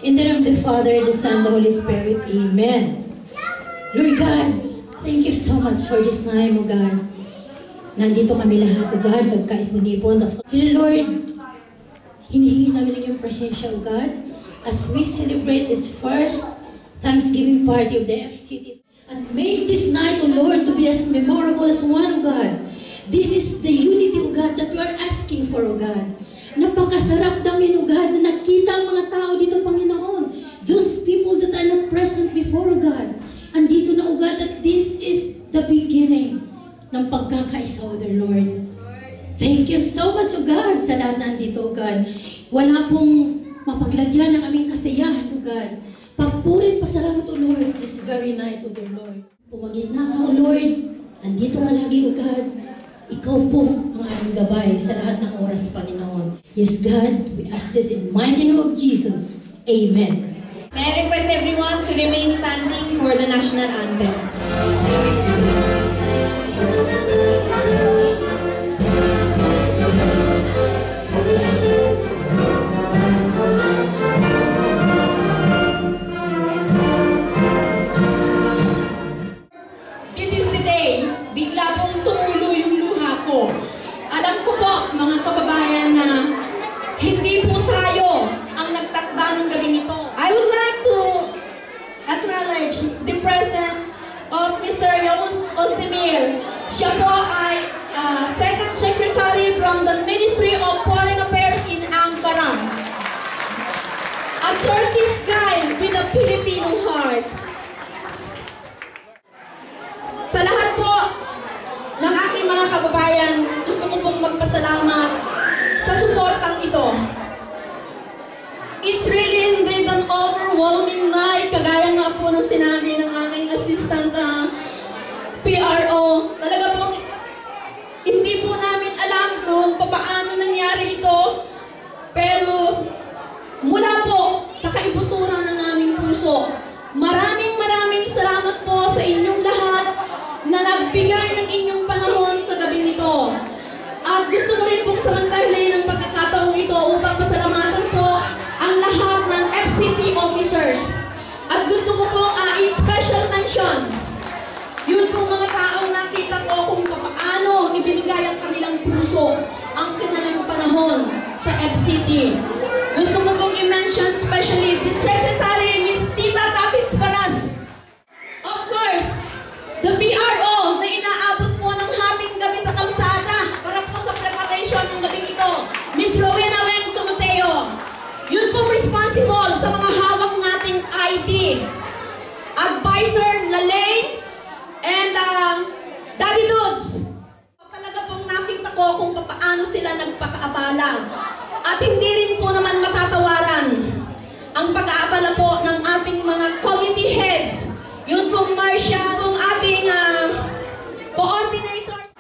In the name of the Father, the Son, the Holy Spirit. Amen. Lord God, thank you so much for this time, O God. Nandito kami lahat, O God, nagkaipon-ipon. Lord, hinihingi namin ang iyong presensya, O God, as we celebrate this first Thanksgiving party of the FCT. And make this night, O Lord, to be as memorable as one, O God. This is the unity, O God, that we are asking for, O God. Napakasarap namin, O God, na nakita ang mga tao dito, Panginoon. Those people that are not present before, O God. Andito na, O God, that this is the beginning ng pagkakaisa, O dear Lord. Thank you so much, O God, sa lahat nandito, O God. Wala pong mapaglagyan ng aming kasiyahan, O God. Pagpurit, pasalamat, O Lord, this very night, O dear Lord. Pumagitna ka, O Lord. Andito ka lagi, O God. Ikaw po ang aming gabay sa lahat ng oras, Panginoon. Yes, God, we ask this in the mighty name of Jesus. Amen. May I request everyone to remain standing for the national anthem. This is the day. Bigla pong tumulo yung luha ko. Alam ko po, mga kababayan, na hindi po tayo ang nagtakda ng gabing ito. I would like to acknowledge the presence of Mr. Yunus Özdemir. Siya po ay Second Secretary from the Ministry of Foreign Affairs in Ankara. A Turkish guy with a Filipino heart. Sa lahat po ng aking mga kababayan, gusto ko pong magpasalamat sa suportang ito. It's really indeed an overwhelming night, kagaya nga po ng sinabi ng aking assistant PRO. Talaga pong hindi po namin alam kung paano nangyari ito, pero mula po sa kaibuturan ng aming puso, maraming salamat po sa inyong lahat na nagbigay ng inyong panahon sa gabing ito. At gusto ko rin pong samantalin ang pagkakataong ito upang pasalamatan po ang lahat ng FCT officers. At gusto ko pong i-special mention yun pong mga taong nakita ko kung paano ibinigay ang kanilang puso, ang kanilang panahon sa FCT. Gusto ko pong i-mention especially the Secretary, Ms. Tita Tatits Paras. Of course, the PRO na inaabot po ng hating gabi sa kalsada para po sa preparation ng gabing ito, Ms. Rowena Weng Tumoteo. Yun pong responsible sa mga hawak nating ID. Advisor Lalaine and Daddy Dudes. Talaga pong nakita ko kung paano sila nagpakaabala. At hindi rin po naman matatawaran ang pag-aabala po ng ating mga committee heads. Yun pong Marcia, pong ating coordinators.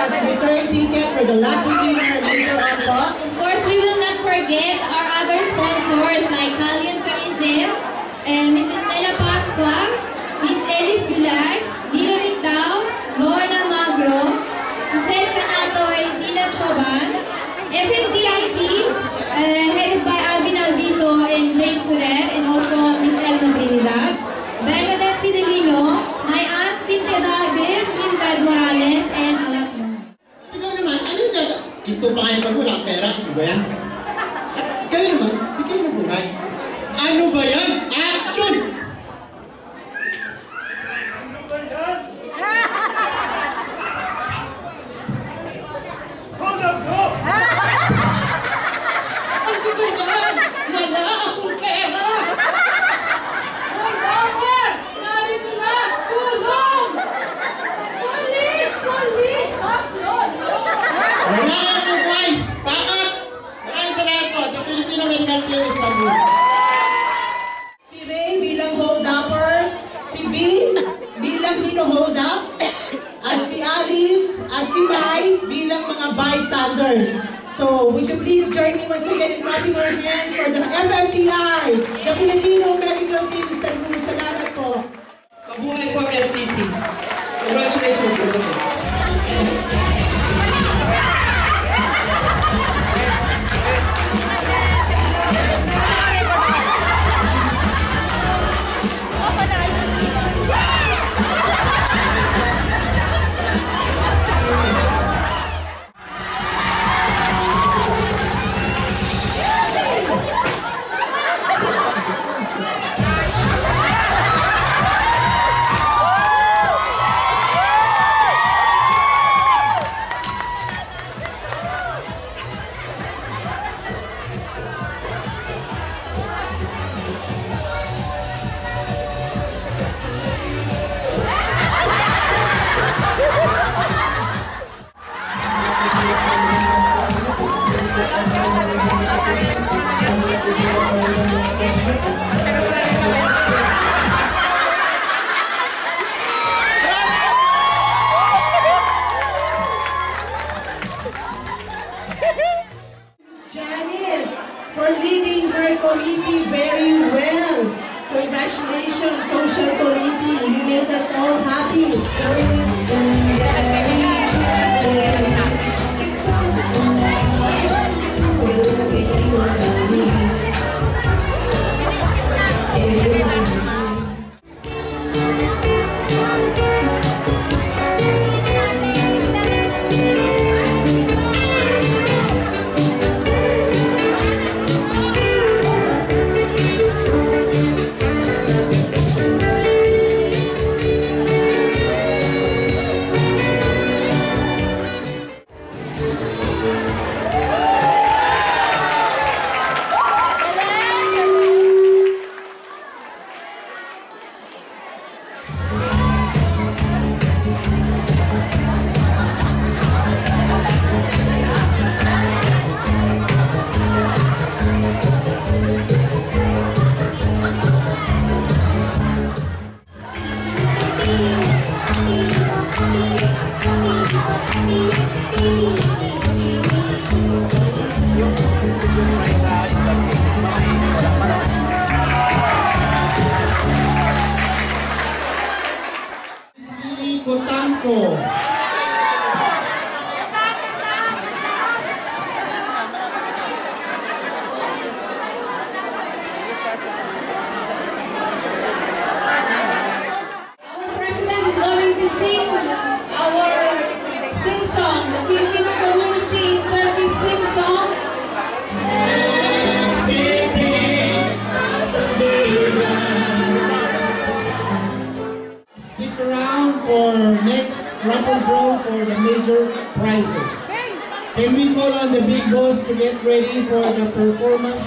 us your third ticket for the lucky winner later on po. Of course, we will not forget our other sponsors like Calian Camisel, and Mrs. Stella Pascua, Miss Elif Gulash, Dilo Ictao, Lorna Magro, Susel Canatoy, Dina Choban, FMTIT, headed by Alvin Alviso and Jane Surer, and also Miss Elma Trinidad, Bernadette Fidelino, my aunt Cynthia Dagdir, Trinidad Morales, and a lot more. Ikaw naman, anong dada? Ito pa kayo pag walang pera, ano ba yan? At kayo naman, bigyan mo buhay. Ano ba yan? Action! Ano ba yan? Wala akong pera! Hoy, Bauer! Narito na! Tulong! Police! Police! Upload! Wala kayong buhay! Bakit? Maraming salamat po. The Filipino Medical Service Salute. Si Ray bilang hold-upper, si Bean bilang hino-hold up, at si Alice at si Mai bilang mga bystanders. So, would you please join me once again in clapping our hands for the FMTI, the Filipino Medical Team. Salamat po. Mabuhay po ang FCT. Congratulations, President. Janice for leading her committee very well. Congratulations, social committee. You made us all happy. Lili Cotanco. Our president is going to sing our theme song, the Filipino Community Turkey theme song. Stick around for next raffle draw for the major prizes. Can we call on the big boss to get ready for the performance?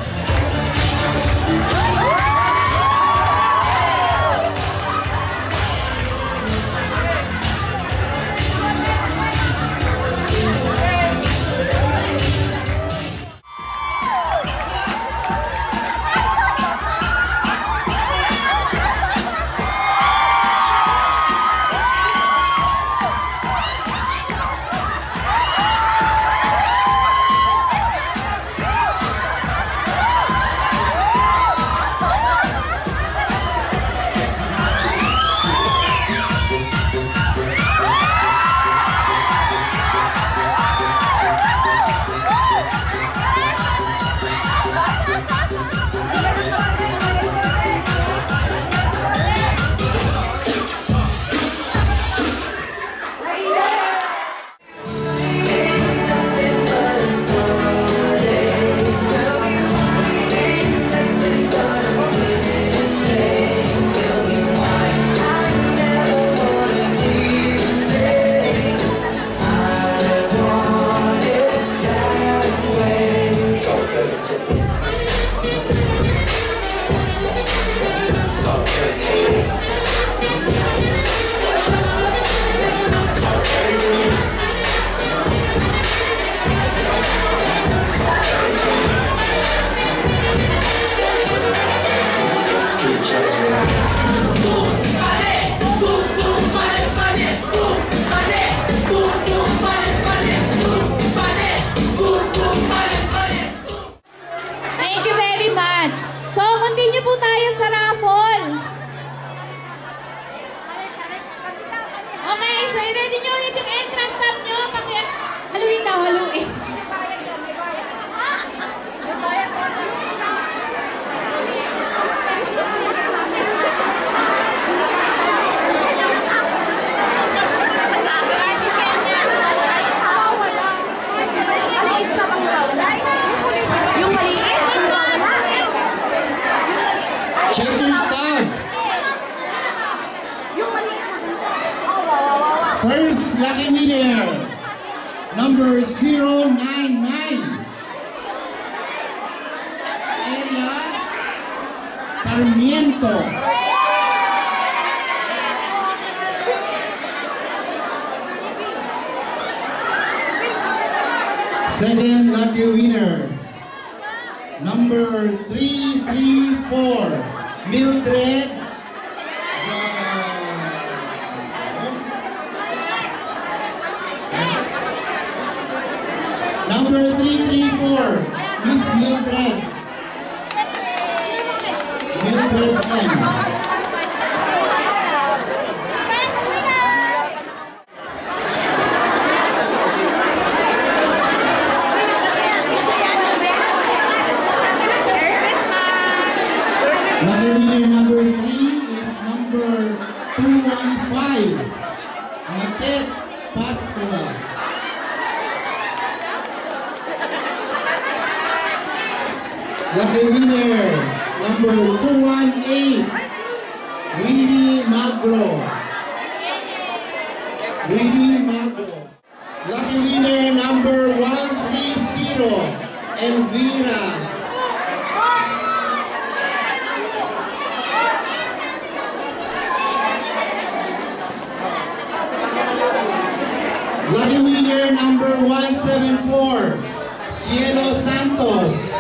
First lucky winner, number 099. Ella Sarmiento. Second lucky winner, number 334, Mildred. Number 334, Miss Mildred. Mildred M. Lucky winner number 3 is number 215, Matet Pascua. Lucky winner number 218, Winnie Magro. Winnie Magro. Lucky winner number 130, Elvira. Lucky winner number 174, Cielo Santos.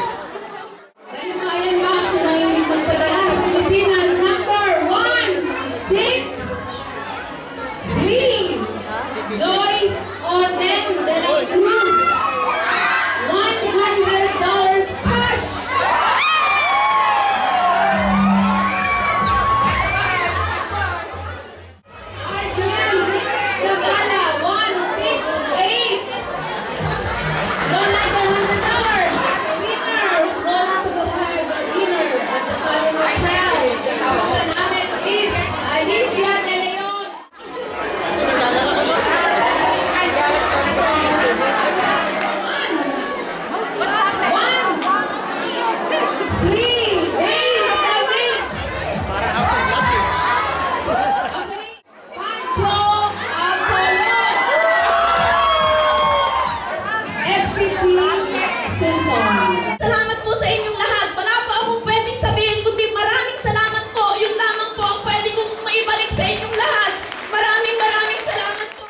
Dahil Box na ngayon magpadala sa Pilipinas, number 163, Joyce Orden de la Cruz.